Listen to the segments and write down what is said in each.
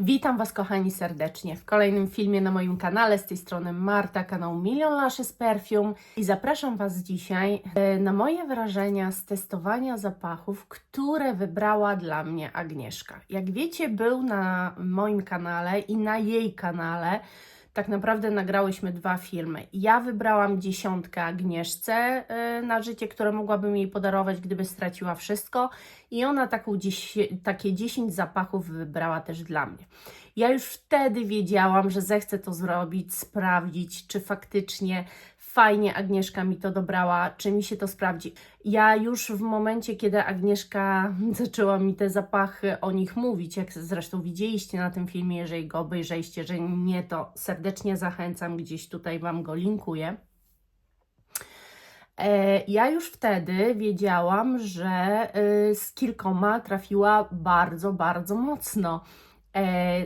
Witam Was kochani serdecznie w kolejnym filmie na moim kanale. Z tej strony Marta, kanał Million Lashes Perfume i zapraszam Was dzisiaj na moje wrażenia z testowania zapachów, które wybrała dla mnie Agnieszka. Jak wiecie, był na moim kanale i na jej kanale. Tak naprawdę nagrałyśmy 2 filmy. Ja wybrałam 10 Agnieszce na życie, które mogłabym jej podarować, gdyby straciła wszystko. I ona takie 10 zapachów wybrała też dla mnie. Ja już wtedy wiedziałam, że zechcę to zrobić, sprawdzić, czy faktycznie fajnie Agnieszka mi to dobrała, czy mi się to sprawdzi. Ja już w momencie, kiedy Agnieszka zaczęła mi te zapachy o nich mówić, jak zresztą widzieliście na tym filmie, jeżeli go obejrzeliście, że nie, to serdecznie zachęcam, gdzieś tutaj Wam go linkuję. Ja już wtedy wiedziałam, że z kilkoma trafiła bardzo, bardzo mocno.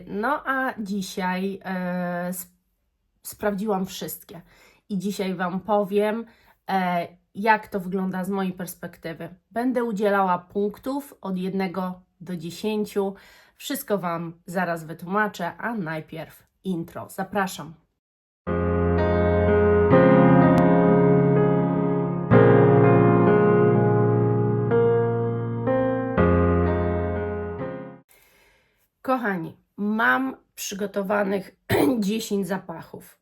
No a dzisiaj sprawdziłam wszystkie i dzisiaj Wam powiem, jak to wygląda z mojej perspektywy. Będę udzielała punktów od 1 do 10. Wszystko Wam zaraz wytłumaczę, a najpierw intro. Zapraszam. Kochani, mam przygotowanych 10 zapachów.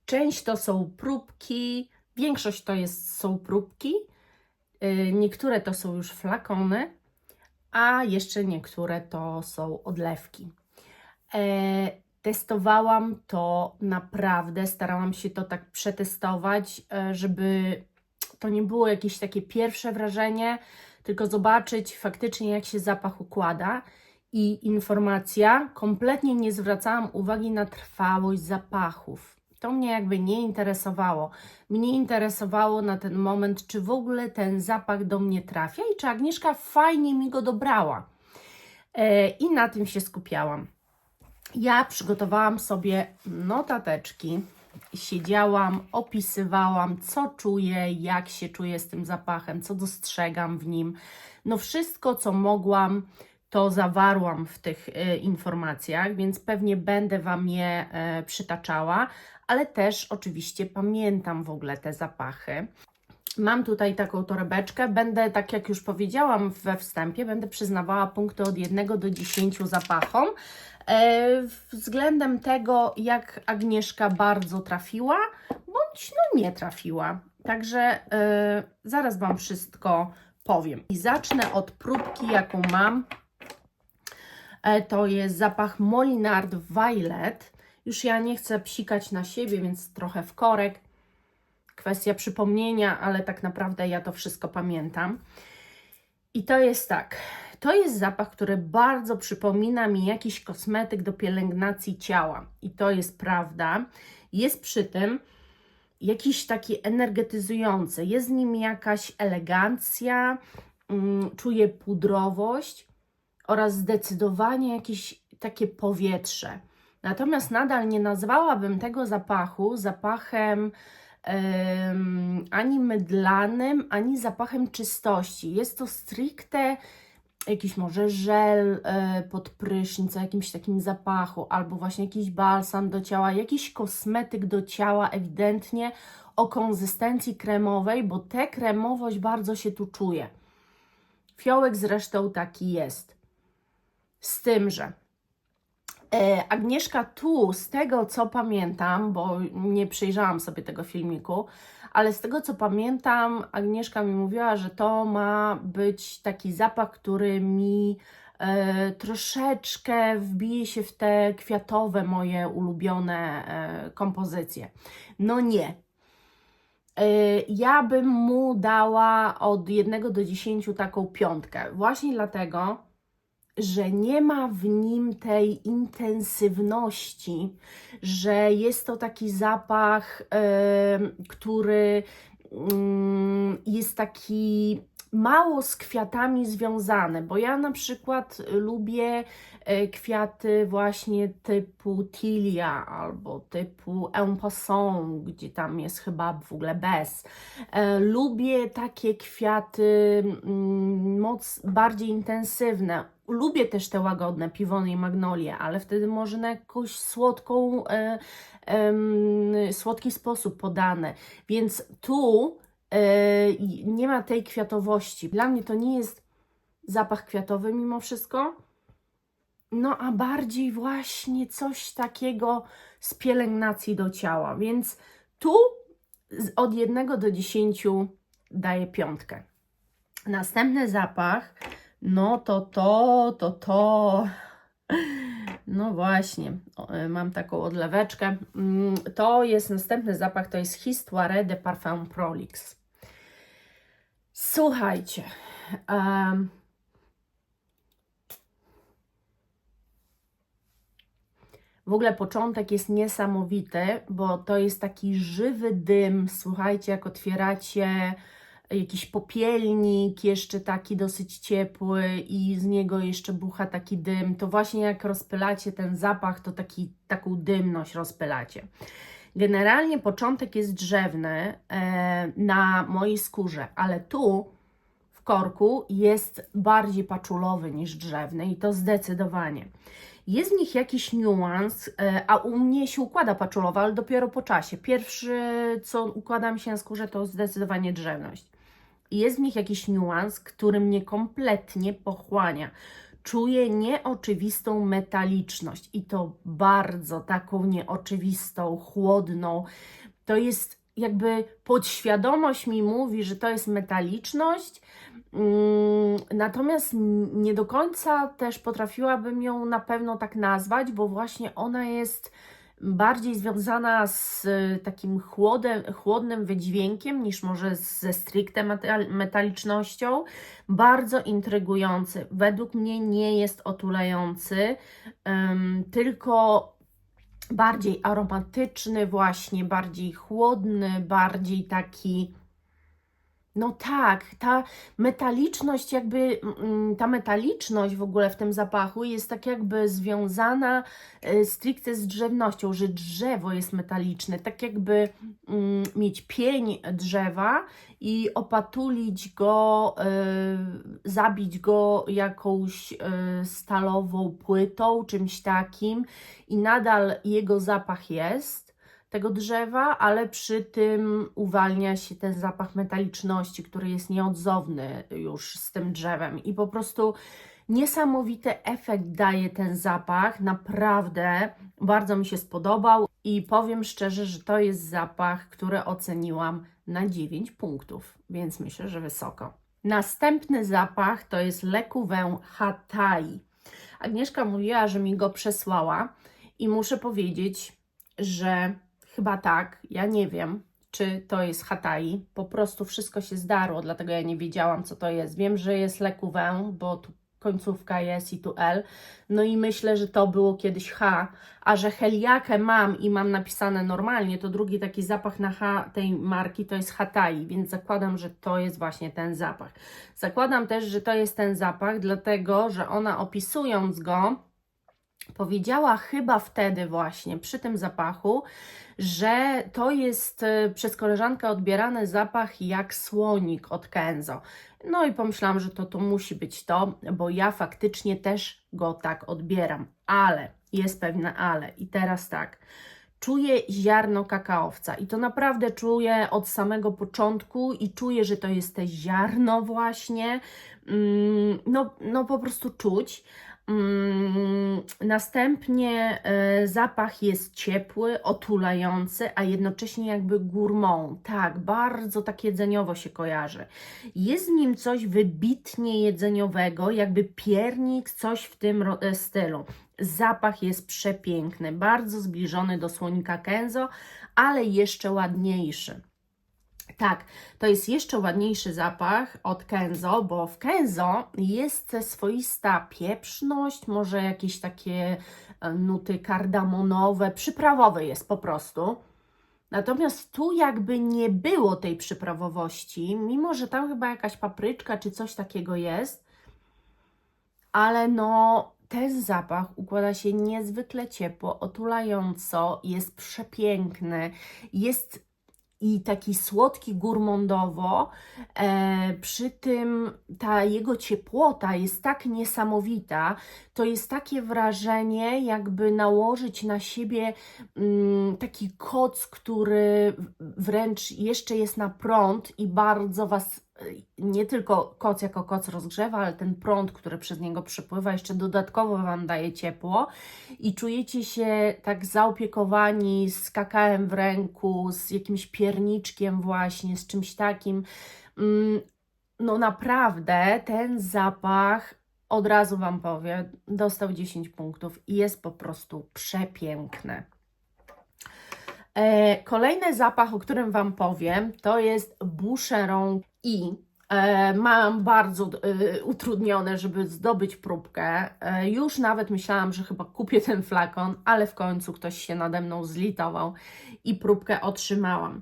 Część to są próbki, większość są próbki, niektóre to są już flakony, a jeszcze niektóre to są odlewki. Testowałam to naprawdę, starałam się to tak przetestować, żeby to nie było jakieś takie pierwsze wrażenie, tylko zobaczyć faktycznie, jak się zapach układa. I informacja, kompletnie nie zwracałam uwagi na trwałość zapachów. To mnie jakby nie interesowało. Mnie interesowało na ten moment, czy w ogóle ten zapach do mnie trafia i czy Agnieszka fajnie mi go dobrała. I na tym się skupiałam. Ja przygotowałam sobie notateczki, siedziałam, opisywałam, co czuję, jak się czuję z tym zapachem, co dostrzegam w nim. No wszystko, co mogłam, to zawarłam w tych informacjach, więc pewnie będę Wam je przytaczała, ale też oczywiście pamiętam w ogóle te zapachy. Mam tutaj taką torebeczkę, będę, tak jak już powiedziałam we wstępie, będę przyznawała punkty od 1 do 10 zapachom, względem tego, jak Agnieszka bardzo trafiła, bądź no nie trafiła. Także zaraz Wam wszystko powiem. I zacznę od próbki, jaką mam. To jest zapach Molinard Violet. Już ja nie chcę psikać na siebie, więc trochę w korek. Kwestia przypomnienia, ale tak naprawdę ja to wszystko pamiętam. I to jest tak. To jest zapach, który bardzo przypomina mi jakiś kosmetyk do pielęgnacji ciała. I to jest prawda. Jest przy tym jakiś taki energetyzujący. Jest w nim jakaś elegancja, czuję pudrowość oraz zdecydowanie jakieś takie powietrze. Natomiast nadal nie nazwałabym tego zapachu zapachem ani mydlanym, ani zapachem czystości. Jest to stricte jakiś może żel pod prysznic o jakimś takim zapachu, albo właśnie jakiś balsam do ciała, jakiś kosmetyk do ciała, ewidentnie o konsystencji kremowej, bo tę kremowość bardzo się tu czuje. Fiołek zresztą taki jest. Z tym, że Agnieszka tu, z tego co pamiętam, bo nie przejrzałam sobie tego filmiku, ale z tego co pamiętam, Agnieszka mi mówiła, że to ma być taki zapach, który mi troszeczkę wbije się w te kwiatowe moje ulubione kompozycje. No nie. Ja bym mu dała od 1 do 10 taką 5. Właśnie dlatego, że nie ma w nim tej intensywności, że jest to taki zapach, który jest taki mało z kwiatami związany, bo ja na przykład lubię kwiaty właśnie typu tilia albo typu en passant, gdzie tam jest chyba w ogóle bez. Lubię takie kwiaty bardziej intensywne. lubię też te łagodne piwony i magnolie, ale wtedy może na jakąś słodki sposób podane. Więc tu nie ma tej kwiatowości. Dla mnie to nie jest zapach kwiatowy mimo wszystko, no a bardziej właśnie coś takiego z pielęgnacji do ciała. Więc tu od 1 do 10 daję 5. Następny zapach, no to. No właśnie, mam taką odleweczkę. To jest następny zapach, to jest Histoire de Parfum Prolix. Słuchajcie, w ogóle początek jest niesamowity, bo to jest taki żywy dym. Słuchajcie, jak otwieracie jakiś popielnik, jeszcze taki dosyć ciepły i z niego jeszcze bucha taki dym, to właśnie jak rozpylacie ten zapach, to taką dymność rozpylacie. Generalnie początek jest drzewny na mojej skórze, ale tu w korku jest bardziej paczulowy niż drzewny i to zdecydowanie. Jest w nich jakiś niuans, a u mnie się układa paczulowa, ale dopiero po czasie. Pierwszy, co układa mi się na skórze, to zdecydowanie drzewność. Jest w nich jakiś niuans, który mnie kompletnie pochłania. Czuję nieoczywistą metaliczność i to bardzo taką nieoczywistą, chłodną. To jest jakby podświadomość mi mówi, że to jest metaliczność, natomiast nie do końca też potrafiłabym ją na pewno tak nazwać, bo właśnie ona jest bardziej związana z takim chłodnym wydźwiękiem niż może ze stricte metalicznością. Bardzo intrygujący. Według mnie nie jest otulający, tylko bardziej aromatyczny właśnie, bardziej chłodny, bardziej taki... No tak, ta metaliczność w ogóle w tym zapachu jest tak jakby związana stricte z drzewnością, że drzewo jest metaliczne, tak jakby mieć pień drzewa i opatulić go, zabić go jakąś stalową płytą, czymś takim i nadal jego zapach jest tego drzewa, ale przy tym uwalnia się ten zapach metaliczności, który jest nieodzowny już z tym drzewem i po prostu niesamowity efekt daje ten zapach, naprawdę bardzo mi się spodobał i powiem szczerze, że to jest zapach, który oceniłam na 9 punktów, więc myślę, że wysoko. Następny zapach to jest Le Couvent Hatay. Agnieszka mówiła, że mi go przesłała i muszę powiedzieć, że chyba tak, ja nie wiem, czy to jest Hatay, po prostu wszystko się zdarło, dlatego ja nie wiedziałam, co to jest. Wiem, że jest Le Couvent, bo tu końcówka jest i tu L, no i myślę, że to było kiedyś H, a że Heliakę mam i mam napisane normalnie, to drugi taki zapach na H tej marki to jest Hatay, więc zakładam, że to jest właśnie ten zapach. Zakładam też, że to jest ten zapach, dlatego, że ona opisując go, powiedziała chyba wtedy właśnie, przy tym zapachu, że to jest przez koleżankę odbierany zapach jak słonik od Kenzo. No i pomyślałam, że to musi być to, bo ja faktycznie też go tak odbieram. Ale, jest pewne ale. I teraz tak, czuję ziarno kakaowca i to naprawdę czuję od samego początku i czuję, że to jest te ziarno właśnie. No po prostu czuć. Następnie zapach jest ciepły, otulający, a jednocześnie jakby gourmand. Tak, bardzo tak jedzeniowo się kojarzy. Jest w nim coś wybitnie jedzeniowego, jakby piernik, coś w tym stylu. Zapach jest przepiękny, bardzo zbliżony do słonika Kenzo, ale jeszcze ładniejszy. Tak, to jest jeszcze ładniejszy zapach od Kenzo, bo w Kenzo jest swoista pieprzność, może jakieś takie nuty kardamonowe, przyprawowe jest po prostu. Natomiast tu jakby nie było tej przyprawowości, mimo że tam chyba jakaś papryczka czy coś takiego jest, ale no ten zapach układa się niezwykle ciepło, otulająco, jest przepiękny, jest i taki słodki gourmandowo, przy tym ta jego ciepłota jest tak niesamowita, to jest takie wrażenie, jakby nałożyć na siebie taki koc, który wręcz jeszcze jest na prąd i bardzo Was, nie tylko koc jako koc rozgrzewa, ale ten prąd, który przez niego przepływa, jeszcze dodatkowo Wam daje ciepło i czujecie się tak zaopiekowani z kakałem w ręku, z jakimś pierniczkiem właśnie, z czymś takim. No naprawdę ten zapach, od razu Wam powiem, dostał 10 punktów i jest po prostu przepiękny. Kolejny zapach, o którym Wam powiem, to jest Boucheron i mam bardzo utrudnione, żeby zdobyć próbkę. Już nawet myślałam, że chyba kupię ten flakon, ale w końcu ktoś się nade mną zlitował i próbkę otrzymałam.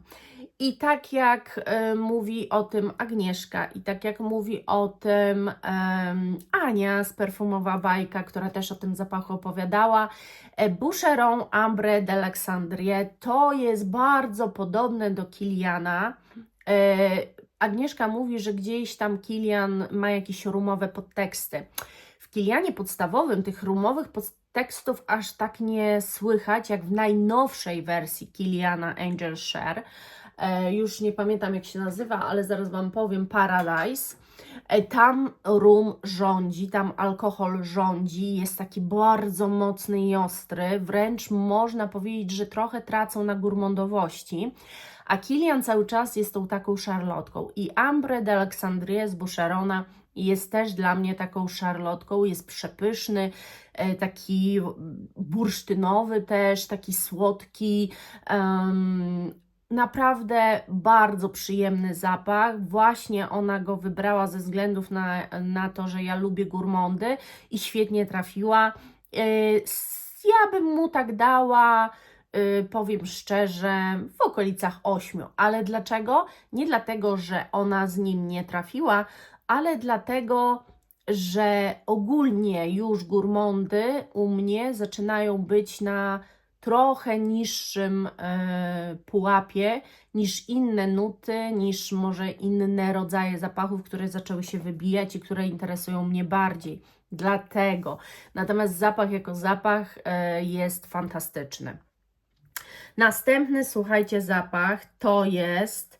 I tak jak mówi o tym Agnieszka i tak jak mówi o tym Ania z Perfumowa Bajka, która też o tym zapachu opowiadała, Boucheron Ambre d'Alexandrie to jest bardzo podobne do Kiliana. Agnieszka mówi, że gdzieś tam Kilian ma jakieś rumowe podteksty. W Kilianie podstawowym tych rumowych podtekstów aż tak nie słychać jak w najnowszej wersji Kiliana Angel Share. Już nie pamiętam jak się nazywa, ale zaraz Wam powiem, Paradise. Tam rum rządzi, tam alkohol rządzi, jest taki bardzo mocny i ostry, wręcz można powiedzieć, że trochę tracą na gourmandowości, a Kilian cały czas jest tą taką szarlotką i Ambre d'Alexandrie z Boucherona jest też dla mnie taką szarlotką, jest przepyszny, taki bursztynowy też, taki słodki, naprawdę bardzo przyjemny zapach. Właśnie ona go wybrała ze względów na to, że ja lubię gourmandy i świetnie trafiła. Ja bym mu tak dała, powiem szczerze, w okolicach 8. Ale dlaczego? Nie dlatego, że ona z nim nie trafiła, ale dlatego, że ogólnie już gourmandy u mnie zaczynają być na trochę niższym pułapie niż inne nuty, niż może inne rodzaje zapachów, które zaczęły się wybijać i które interesują mnie bardziej. Dlatego. Natomiast zapach jako zapach jest fantastyczny. Następny, słuchajcie, zapach to jest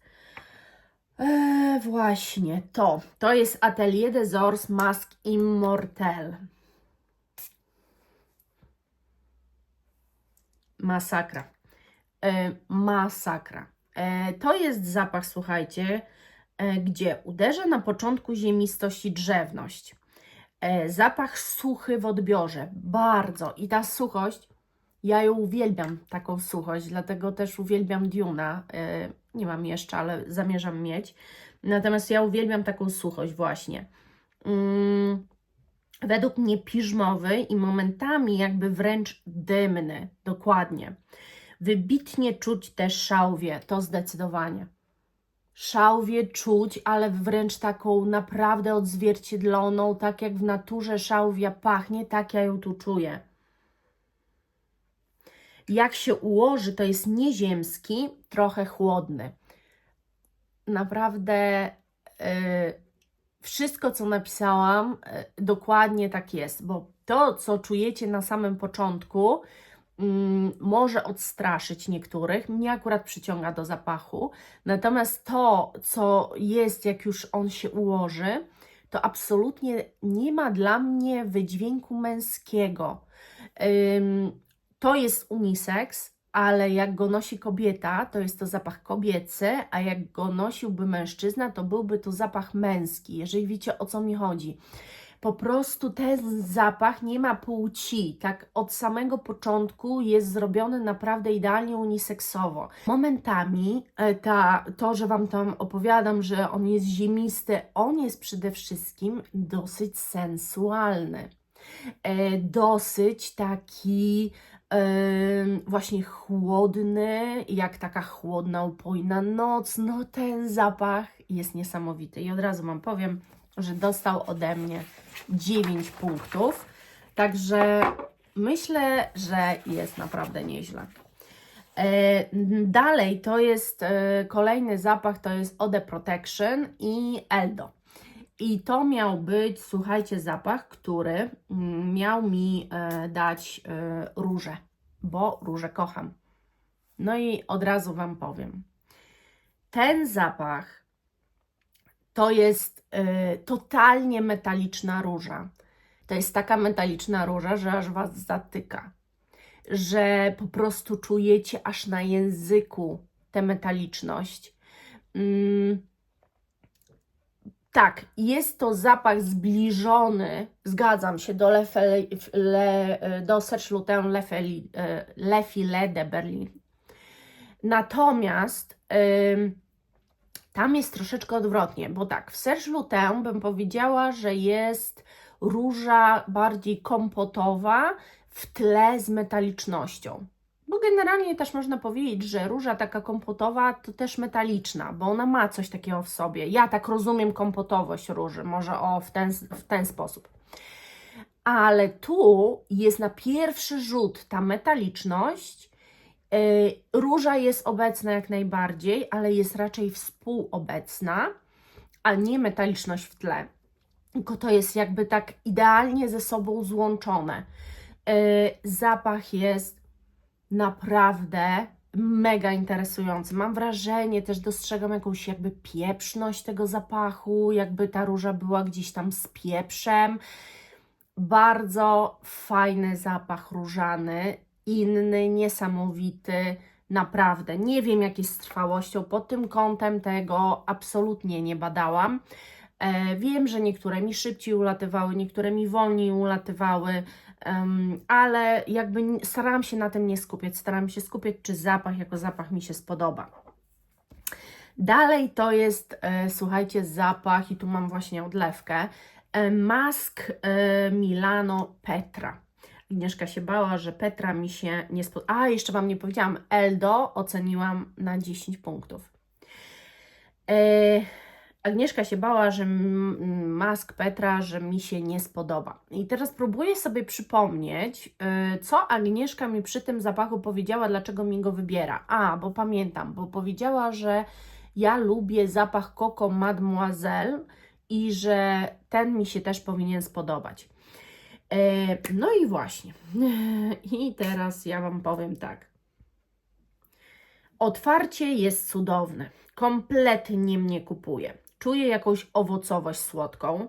właśnie to. To jest Atelier des Ors Masque Immortel. Masakra. Masakra. To jest zapach, słuchajcie, gdzie uderza na początku ziemistość i drzewność. Zapach suchy w odbiorze. Bardzo. I ta suchość, ja ją uwielbiam, taką suchość, dlatego też uwielbiam Dune'a. Nie mam jeszcze, ale zamierzam mieć. Natomiast ja uwielbiam taką suchość właśnie. Według mnie piżmowy i momentami jakby wręcz dymny, dokładnie. Wybitnie czuć też szałwię, to zdecydowanie. Szałwię czuć, ale wręcz taką naprawdę odzwierciedloną, tak jak w naturze szałwia pachnie, tak ja ją tu czuję. Jak się ułoży, to jest nieziemski, trochę chłodny. Naprawdę wszystko, co napisałam, dokładnie tak jest, bo to, co czujecie na samym początku, może odstraszyć niektórych. Mnie akurat przyciąga do zapachu. Natomiast to, co jest, jak już on się ułoży, to absolutnie nie ma dla mnie wydźwięku męskiego. To jest unisex, ale jak go nosi kobieta, to jest to zapach kobiecy, a jak go nosiłby mężczyzna, to byłby to zapach męski, jeżeli wiecie, o co mi chodzi. Po prostu ten zapach nie ma płci, tak od samego początku jest zrobiony naprawdę idealnie uniseksowo. Momentami to, że Wam tam opowiadam, że on jest ziemisty, on jest przede wszystkim dosyć sensualny. Dosyć taki właśnie chłodny, jak taka chłodna, upojna noc. No ten zapach jest niesamowity i od razu Wam powiem, że dostał ode mnie 9 punktów, także myślę, że jest naprawdę nieźle. Dalej to jest kolejny zapach, to jest Eau de Protection i Eldo. I to miał być, słuchajcie, zapach, który miał mi dać różę, bo różę kocham. No i od razu Wam powiem, ten zapach to jest totalnie metaliczna róża. To jest taka metaliczna róża, że aż Was zatyka. Że po prostu czujecie aż na języku tę metaliczność. Tak, jest to zapach zbliżony, zgadzam się, do Serge Lutens Le Filet de Berlin. Natomiast tam jest troszeczkę odwrotnie, bo tak, w Serge Lutens bym powiedziała, że jest róża bardziej kompotowa w tle z metalicznością. Bo generalnie też można powiedzieć, że róża taka kompotowa to też metaliczna, bo ona ma coś takiego w sobie. Ja tak rozumiem kompotowość róży, może w ten sposób. Ale tu jest na pierwszy rzut ta metaliczność. Róża jest obecna jak najbardziej, ale jest raczej współobecna, a nie metaliczność w tle. Tylko to jest jakby tak idealnie ze sobą złączone. Zapach jest naprawdę mega interesujący. Mam wrażenie, też dostrzegam jakąś jakby pieprzność tego zapachu, jakby ta róża była gdzieś tam z pieprzem. Bardzo fajny zapach różany, inny, niesamowity, naprawdę. Nie wiem, jak jest z trwałością, pod tym kątem tego absolutnie nie badałam. Wiem, że niektóre mi szybciej ulatywały, niektóre mi wolniej ulatywały, ale jakby starałam się na tym nie skupiać. Starałam się skupiać, czy zapach jako zapach mi się spodoba. Dalej to jest, słuchajcie, zapach, i tu mam właśnie odlewkę, Mask Milano Petra. Agnieszka się bała, że Petra mi się nie spodoba. A, jeszcze Wam nie powiedziałam, Eldo oceniłam na 10 punktów. Agnieszka się bała, że Mask Petra, że mi się nie spodoba. I teraz próbuję sobie przypomnieć, co Agnieszka mi przy tym zapachu powiedziała, dlaczego mi go wybiera. A, bo pamiętam, bo powiedziała, że ja lubię zapach Coco Mademoiselle i że ten mi się też powinien spodobać. No i właśnie. I teraz ja Wam powiem tak. Otwarcie jest cudowne. Kompletnie mnie kupuje. Czuję jakąś owocowość słodką.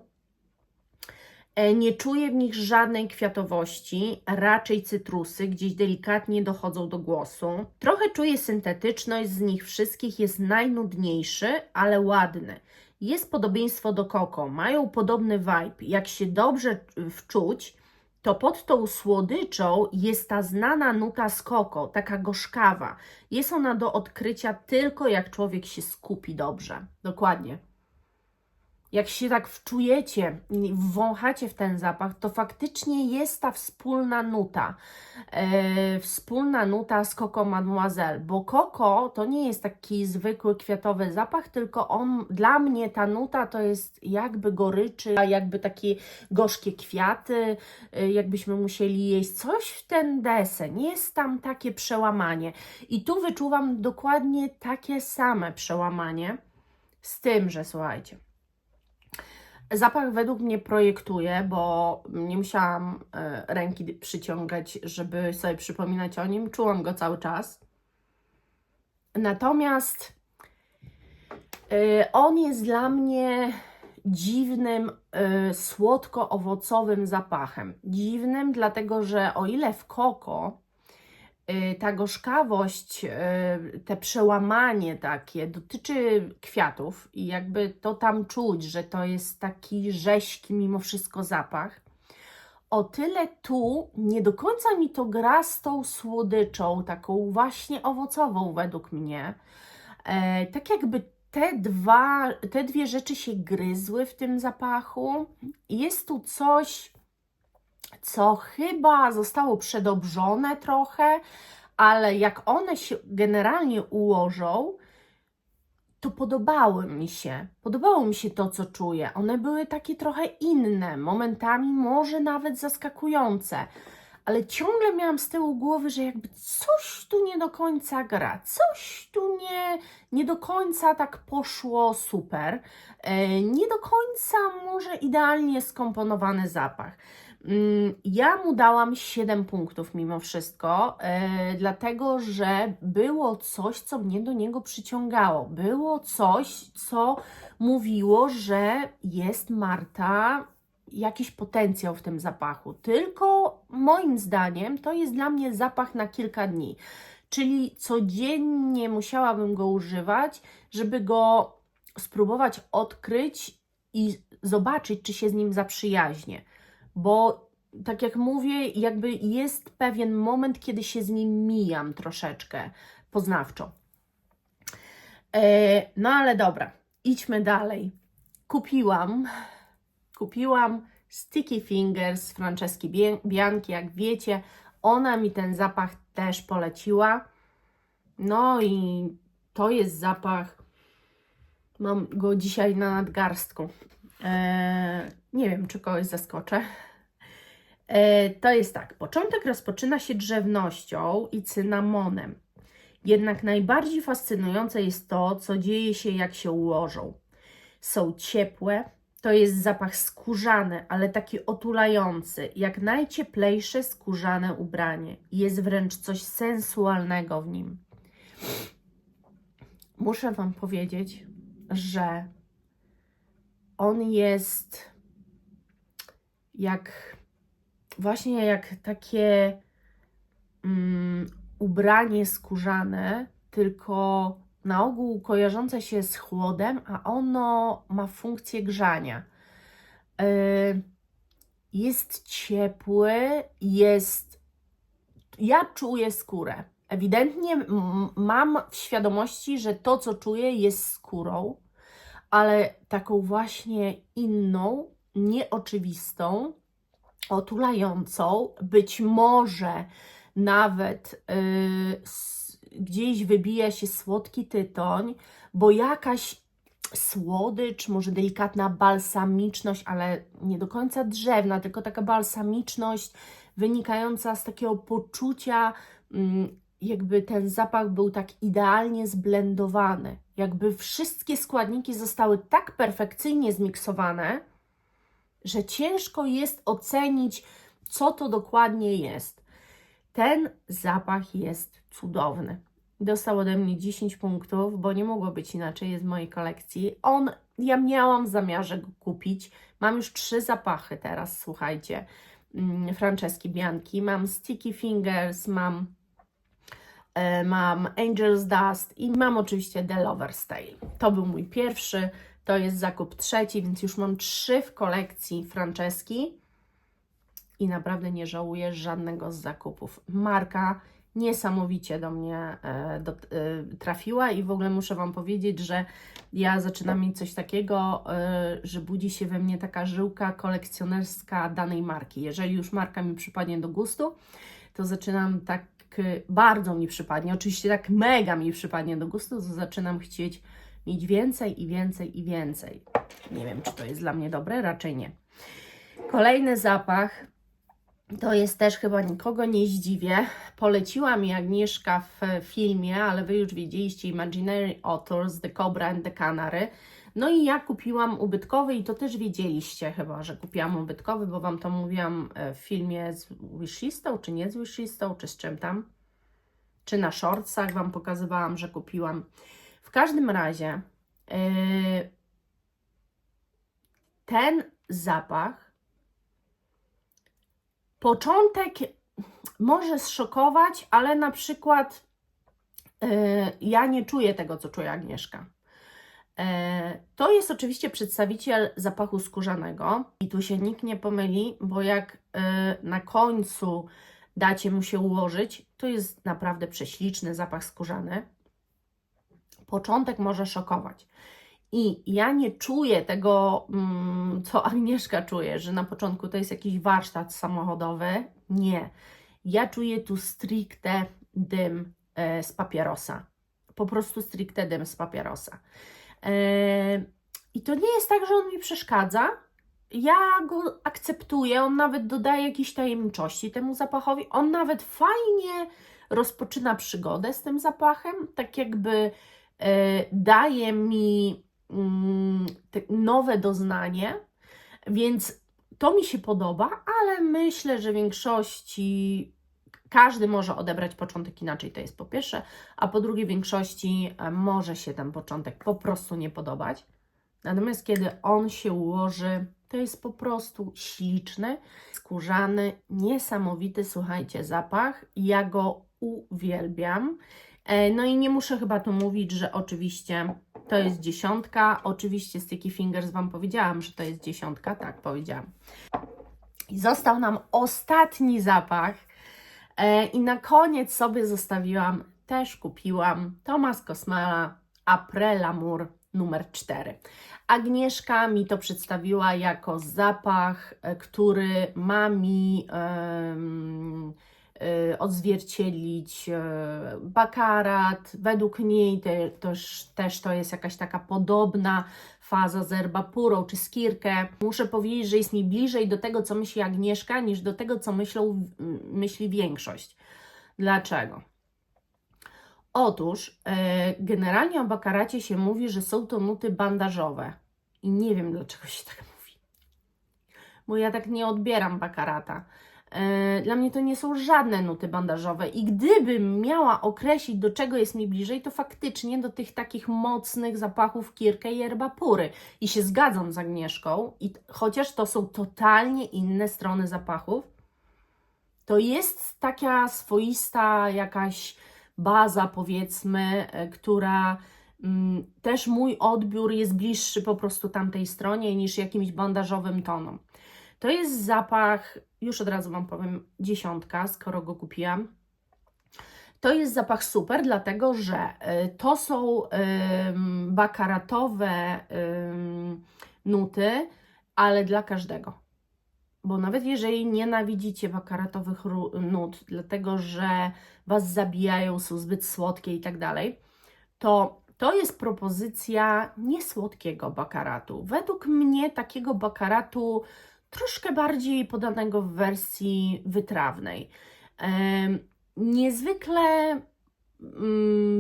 Nie czuję w nich żadnej kwiatowości, raczej cytrusy, gdzieś delikatnie dochodzą do głosu. Trochę czuję syntetyczność, z nich wszystkich jest najnudniejszy, ale ładny. Jest podobieństwo do Coco, mają podobny vibe. Jak się dobrze wczuć, to pod tą słodyczą jest ta znana nuta z Coco, taka gorzkawa. Jest ona do odkrycia tylko jak człowiek się skupi dobrze. Dokładnie. Jak się tak wczujecie, wąchacie w ten zapach, to faktycznie jest ta wspólna nuta z Coco Mademoiselle, bo Coco to nie jest taki zwykły kwiatowy zapach, tylko dla mnie ta nuta to jest jakby goryczy, jakby takie gorzkie kwiaty, jakbyśmy musieli jeść coś w ten deseń, jest tam takie przełamanie i tu wyczuwam dokładnie takie same przełamanie, z tym, że słuchajcie, zapach według mnie projektuje, bo nie musiałam ręki przyciągać, żeby sobie przypominać o nim. Czułam go cały czas. Natomiast on jest dla mnie dziwnym, słodko-owocowym zapachem. Dziwnym, dlatego że o ile w Coco ta gorzkawość, te przełamanie takie dotyczy kwiatów i jakby to tam czuć, że to jest taki rześki mimo wszystko zapach. O tyle tu nie do końca mi to gra z tą słodyczą, taką właśnie owocową według mnie. Tak jakby te dwie rzeczy się gryzły w tym zapachu. Jest tu coś, co chyba zostało przedobrzone trochę, ale jak one się generalnie ułożą, to podobało mi się. Podobało mi się to, co czuję. One były takie trochę inne, momentami może nawet zaskakujące, ale ciągle miałam z tyłu głowy, że jakby coś tu nie do końca gra, coś tu nie do końca tak poszło super, nie do końca może idealnie skomponowany zapach. Ja mu dałam 7 punktów mimo wszystko, dlatego że było coś, co mnie do niego przyciągało. Było coś, co mówiło, że jest Marta jakiś potencjał w tym zapachu. Tylko moim zdaniem to jest dla mnie zapach na kilka dni. Czyli codziennie musiałabym go używać, żeby go spróbować odkryć i zobaczyć, czy się z nim zaprzyjaźnię. Bo tak jak mówię, jakby jest pewien moment, kiedy się z nim mijam troszeczkę poznawczo. No ale dobra, idźmy dalej. Kupiłam Sticky Fingers Franceski Bianchi, jak wiecie, ona mi ten zapach też poleciła. No i to jest zapach, mam go dzisiaj na nadgarstku. Nie wiem, czy kogoś zaskoczę. To jest tak, początek rozpoczyna się drzewnością i cynamonem. Jednak najbardziej fascynujące jest to, co dzieje się, jak się ułożą. Są ciepłe, to jest zapach skórzany, ale taki otulający, jak najcieplejsze skórzane ubranie. Jest wręcz coś sensualnego w nim. Muszę Wam powiedzieć, że on jest właśnie jak takie ubranie skórzane, tylko na ogół kojarzące się z chłodem, a ono ma funkcję grzania. Jest ciepły, ja czuję skórę. Ewidentnie mam w świadomości, że to, co czuję, jest skórą, ale taką właśnie inną, nieoczywistą, otulającą, być może nawet gdzieś wybija się słodki tytoń, bo jakaś słodycz, może delikatna balsamiczność, ale nie do końca drzewna, tylko taka balsamiczność wynikająca z takiego poczucia, jakby ten zapach był tak idealnie zblendowany, jakby wszystkie składniki zostały tak perfekcyjnie zmiksowane, że ciężko jest ocenić, co to dokładnie jest. Ten zapach jest cudowny. Dostał ode mnie 10 punktów, bo nie mogło być inaczej, jest w mojej kolekcji. Ja miałam w zamiarze go kupić. Mam już 3 zapachy teraz, słuchajcie. Franceski Bianchi. Mam Sticky Fingers, mam Angel's Dust i mam oczywiście The Lover's Tale. To był mój pierwszy, to jest zakup 3, więc już mam 3 w kolekcji Franceski i naprawdę nie żałuję żadnego z zakupów. Marka niesamowicie do mnie trafiła i w ogóle muszę Wam powiedzieć, że ja zaczynam mieć coś takiego, że budzi się we mnie taka żyłka kolekcjonerska danej marki. Jeżeli już marka mi przypadnie do gustu, to zaczynam tak bardzo mi przypadnie, oczywiście tak mega mi przypadnie do gustu, to zaczynam chcieć mieć więcej i więcej i więcej. Nie wiem, czy to jest dla mnie dobre, raczej nie. Kolejny zapach, to jest też chyba nikogo nie zdziwię. Poleciła mi Agnieszka w filmie, ale Wy już wiedzieliście, Imaginary Authors, The Cobra and the Canary. No i ja kupiłam ubytkowy i to też wiedzieliście chyba, że kupiłam ubytkowy, bo Wam to mówiłam w filmie z Wishlistą, czy nie z Wishlistą, czy z czym tam. Czy na shortsach Wam pokazywałam, że kupiłam. W każdym razie ten zapach, początek może zszokować, ale na przykład ja nie czuję tego, co czuje Agnieszka. To jest oczywiście przedstawiciel zapachu skórzanego i tu się nikt nie pomyli, bo jak na końcu dacie mu się ułożyć, to jest naprawdę prześliczny zapach skórzany. Początek może szokować. I ja nie czuję tego, co Agnieszka czuje, że na początku to jest jakiś warsztat samochodowy. Nie. Ja czuję tu stricte dym z papierosa. Po prostu stricte dym z papierosa. I to nie jest tak, że on mi przeszkadza, ja go akceptuję, on nawet dodaje jakiejś tajemniczości temu zapachowi, on nawet fajnie rozpoczyna przygodę z tym zapachem, tak jakby daje mi nowe doznanie, więc to mi się podoba, ale myślę, że większości każdy może odebrać początek inaczej, to jest po pierwsze, a po drugie większości może się ten początek po prostu nie podobać. Natomiast kiedy on się ułoży, to jest po prostu śliczny, skórzany, niesamowity, słuchajcie, zapach. Ja go uwielbiam. No i nie muszę chyba tu mówić, że oczywiście to jest 10. Oczywiście Sticky Fingers Wam powiedziałam, że to jest 10. Tak, powiedziałam. I został nam ostatni zapach. I na koniec sobie zostawiłam, też kupiłam Thomas Cosmela Après l'Amour numer 4. Agnieszka mi to przedstawiła jako zapach, który ma mi odzwierciedlić bakarat. Według niej też to jest jakaś taka podobna faza z Herba Puro czy Skirkę. Muszę powiedzieć, że jest mi bliżej do tego, co myśli Agnieszka, niż do tego, co myśli większość. Dlaczego? Otóż generalnie o bakaracie się mówi, że są to nuty bandażowe. I nie wiem, dlaczego się tak mówi. Bo ja tak nie odbieram bakarata. Dla mnie to nie są żadne nuty bandażowe i gdybym miała określić, do czego jest mi bliżej, to faktycznie do tych takich mocnych zapachów Kirkę i Herba Pury. I się zgadzam z Agnieszką, chociaż to są totalnie inne strony zapachów, to jest taka swoista jakaś baza, powiedzmy, która też mój odbiór jest bliższy po prostu tamtej stronie niż jakimś bandażowym tonom. To jest zapach, już od razu Wam powiem, 10, skoro go kupiłam. To jest zapach super, dlatego że to są bakaratowe nuty, ale dla każdego. Bo nawet jeżeli nienawidzicie bakaratowych nut, dlatego że Was zabijają, są zbyt słodkie i tak dalej, to jest propozycja niesłodkiego bakaratu. Według mnie takiego bakaratu troszkę bardziej podanego w wersji wytrawnej. Niezwykle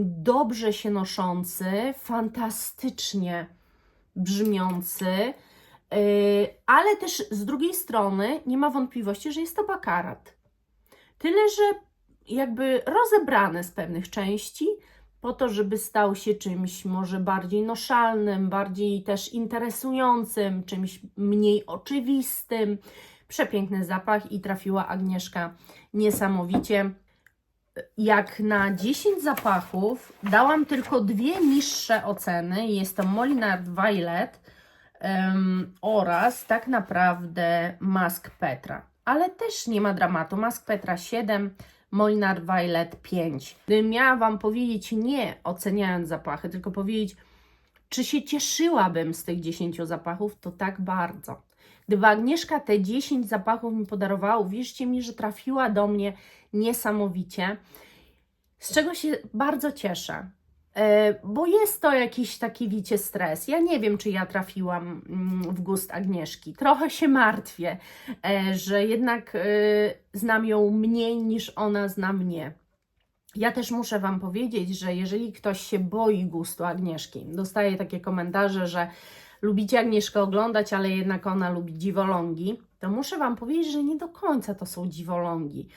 dobrze się noszący, fantastycznie brzmiący, ale też z drugiej strony nie ma wątpliwości, że jest to bakarat. Tyle, że jakby rozebrany z pewnych części, po to, żeby stał się czymś może bardziej noszalnym, bardziej też interesującym, czymś mniej oczywistym. Przepiękny zapach i trafiła Agnieszka niesamowicie. Jak na 10 zapachów dałam tylko 2 niższe oceny. Jest to Molinard Violet oraz tak naprawdę Musk Petra. Ale też nie ma dramatu. Musk Petra 7, Molinard Violet 5. Gdybym miała Wam powiedzieć nie, oceniając zapachy, tylko powiedzieć, czy się cieszyłabym z tych 10 zapachów, to tak bardzo. Gdyby Agnieszka te 10 zapachów mi podarowała, uwierzcie mi, że trafiła do mnie niesamowicie, z czego się bardzo cieszę. Bo jest to jakiś taki, wiecie, stres. Ja nie wiem, czy ja trafiłam w gust Agnieszki. Trochę się martwię, że jednak znam ją mniej niż ona zna mnie. Ja też muszę Wam powiedzieć, że jeżeli ktoś się boi gustu Agnieszki, dostaje takie komentarze, że lubicie Agnieszkę oglądać, ale jednak ona lubi dziwolągi, to muszę Wam powiedzieć, że nie do końca to są dziwolągi.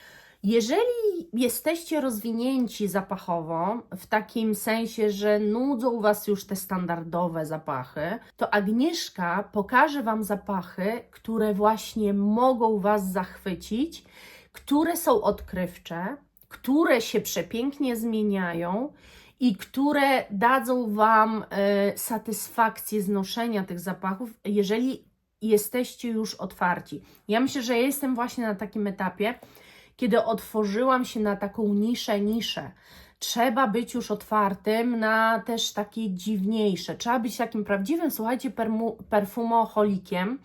Jeżeli jesteście rozwinięci zapachowo, w takim sensie, że nudzą Was już te standardowe zapachy, to Agnieszka pokaże Wam zapachy, które właśnie mogą Was zachwycić, które są odkrywcze, które się przepięknie zmieniają i które dadzą Wam satysfakcję z noszenia tych zapachów, jeżeli jesteście już otwarci. Ja myślę, że ja jestem właśnie na takim etapie, kiedy otworzyłam się na taką niszę. Trzeba być już otwartym na też takie dziwniejsze. Trzeba być takim prawdziwym, słuchajcie, perfumoholikiem,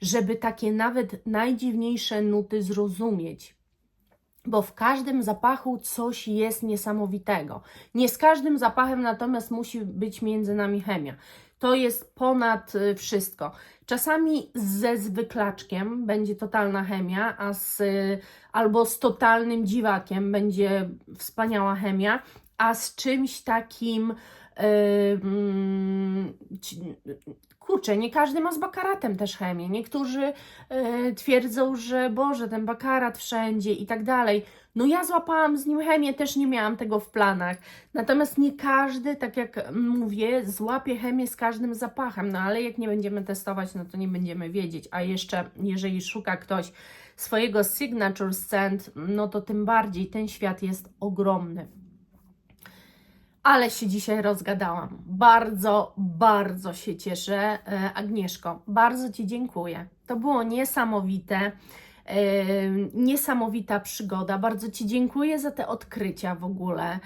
żeby takie nawet najdziwniejsze nuty zrozumieć. Bo w każdym zapachu coś jest niesamowitego. Nie z każdym zapachem natomiast musi być między nami chemia. To jest ponad wszystko. Czasami ze zwyklaczkiem będzie totalna chemia, albo z totalnym dziwakiem będzie wspaniała chemia, a z czymś takim kurczę, nie każdy ma z bakaratem też chemię. Niektórzy twierdzą, że Boże, ten bakarat wszędzie i tak dalej. No ja złapałam z nim chemię, też nie miałam tego w planach. Natomiast nie każdy, tak jak mówię, złapie chemię z każdym zapachem. No ale jak nie będziemy testować, no to nie będziemy wiedzieć. A jeszcze, jeżeli szuka ktoś swojego signature scent, no to tym bardziej ten świat jest ogromny. Ale się dzisiaj rozgadałam. Bardzo, bardzo się cieszę, Agnieszko. Bardzo Ci dziękuję. To było niesamowite, niesamowita przygoda. Bardzo Ci dziękuję za te odkrycia w ogóle.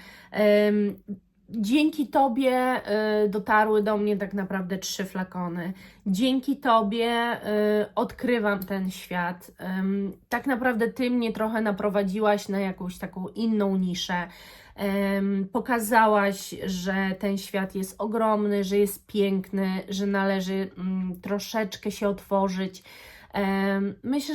Dzięki Tobie dotarły do mnie tak naprawdę 3 flakony. Dzięki Tobie odkrywam ten świat. Tak naprawdę Ty mnie trochę naprowadziłaś na jakąś taką inną niszę. Pokazałaś, że ten świat jest ogromny, że jest piękny, że należy troszeczkę się otworzyć. Myślę,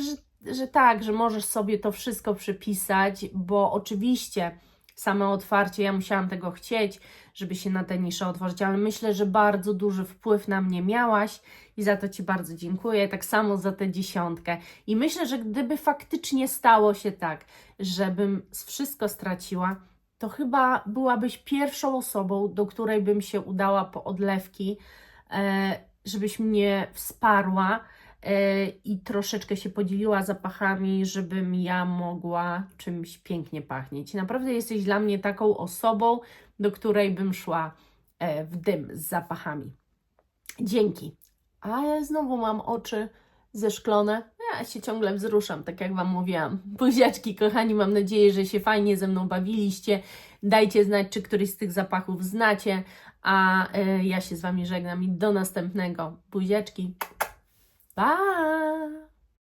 że tak, że możesz sobie to wszystko przypisać, bo oczywiście same otwarcie, ja musiałam tego chcieć, żeby się na tę niszę otworzyć, ale myślę, że bardzo duży wpływ na mnie miałaś i za to Ci bardzo dziękuję, tak samo za tę 10. I myślę, że gdyby faktycznie stało się tak, żebym wszystko straciła, to chyba byłabyś pierwszą osobą, do której bym się udała po odlewki, żebyś mnie wsparła i troszeczkę się podzieliła zapachami, żebym ja mogła czymś pięknie pachnieć. Naprawdę jesteś dla mnie taką osobą, do której bym szła w dym z zapachami. Dzięki. A ja znowu mam oczy zeszklone. Ja się ciągle wzruszam, tak jak Wam mówiłam. Buziaczki, kochani, mam nadzieję, że się fajnie ze mną bawiliście. Dajcie znać, czy któryś z tych zapachów znacie, a ja się z Wami żegnam i do następnego. Buziaczki. Bye!